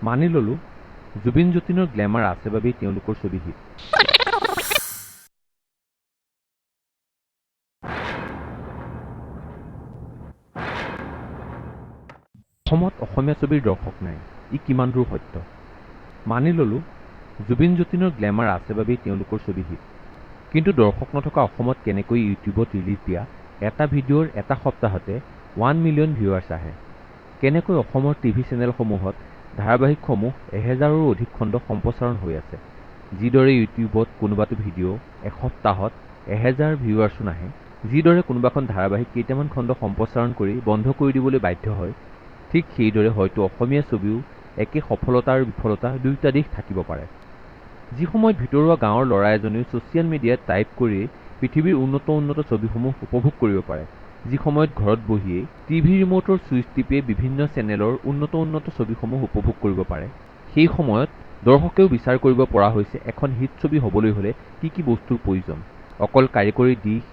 মানি ললো জুবিন যতীনৰ গ্লেমাৰ আছে বাবেই তেওঁলোকৰ ছবি হিট। অসমত অসমীয়া ছবিৰ দৰ্শক নাই, ই কিমান দূৰ সত্য? মানি ললো জুবিন যতীনৰ গ্লেমাৰ আছে বাবেই তেওঁলোকৰ ছবি হিট। কিন্তু দৰ্শক নথকা অসমত কেনেকৈ ইউটিউবত ৰিলিজ দিয়া এটা ভিডিঅ'ৰ এটা সপ্তাহতে 1 মিলিয়ন ভিউৱাৰ্ছ আহে? কেনেকৈ অসমৰ টিভি চেনেলসমূহত ধাৰাবাহিকসমূহ 1000ৰো অধিক খণ্ড সম্প্ৰচাৰণ হৈ আছে? যিদৰে ইউটিউবত কোনোবাটো ভিডিঅ' এসপ্তাহত 1000 ভিউৱাৰ্ছো নাহে, যিদৰে কোনোবাখন ধাৰাবাহিক কেইটামান খণ্ড সম্প্ৰচাৰণ কৰি বন্ধ কৰি দিবলৈ বাধ্য হয়, ঠিক সেইদৰে হয়তো অসমীয়া ছবিও একে সফলতা আৰু বিফলতা দুয়োটা দিশ থাকিব পাৰে। যি সময়ত ভিতৰুৱা গাঁৱৰ ল'ৰা এজনেও ছ'চিয়েল মিডিয়াত টাইপ কৰিয়েই পৃথিৱীৰ উন্নত ছবিসমূহ উপভোগ কৰিব পাৰে, যি সময়ত ঘৰত বহিয়েই টিভি ৰিম'টৰ ছুইচ টিপিয়ে বিভিন্ন চেনেলৰ উন্নত ছবিসমূহ উপভোগ কৰিব পাৰে, সেই সময়ত দৰ্শকেও বিচাৰ কৰিব পৰা হৈছে এখন হিট ছবি হ'বলৈ হ'লে কি বস্তুৰ প্ৰয়োজন। অকল কাৰিকৰী দিশ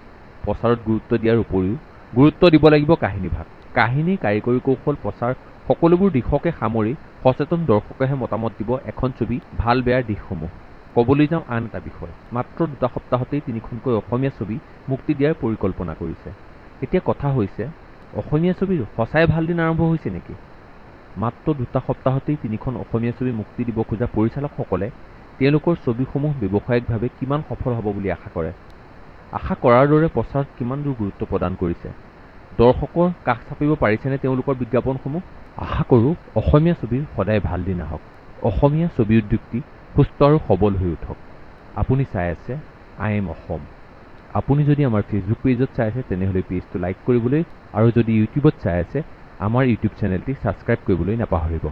প্ৰচাৰত গুৰুত্ব দিয়াৰ উপৰিও গুৰুত্ব দিব লাগিব কাহিনীভাগ, কাহিনী, কাৰিকৰী কৌশল, প্ৰচাৰ সকলোবোৰ দিশকে সামৰি সচেতন দৰ্শকেহে মতামত দিব এখন ছবি ভাল বেয়াৰ দিশসমূহ। ক'বলৈ যাওঁ আন এটা বিষয়, মাত্ৰ 2 সপ্তাহতেই 3খনকৈ অসমীয়া ছবি মুক্তি দিয়াৰ পৰিকল্পনা কৰিছে। এতিয়া কথা হৈছে, অসমীয়া ছবিৰ সঁচাই ভাল দিন আৰম্ভ হৈছে নেকি? মাত্ৰ 2 সপ্তাহতেই 3খন অসমীয়া ছবি মুক্তি দিব খোজা পৰিচালকসকলে তেওঁলোকৰ ছবিসমূহ ব্যৱসায়িকভাৱে কিমান সফল হ'ব বুলি আশা কৰে? আশা কৰাৰ দৰে প্ৰচাৰত কিমান দূৰ গুৰুত্ব প্ৰদান কৰিছে? দৰ্শকৰ কাষ চাপিব পাৰিছেনে তেওঁলোকৰ বিজ্ঞাপনসমূহ? আশা কৰোঁ অসমীয়া ছবিৰ সদায় ভাল দিন আহক, অসমীয়া ছবি উদ্যোগটি সুস্থ আৰু সবল হৈ উঠক। আপুনি চাই আছে IM অসম। আপুনি যদি আমাৰ ফেচবুক পেজত চাই আছে তেনেহ'লে পেজটো লাইক কৰিবলৈ আৰু যদি ইউটিউবত চাই আছে আমাৰ ইউটিউব চেনেলটি ছাবস্ক্ৰাইব কৰিবলৈ নাপাহৰিব।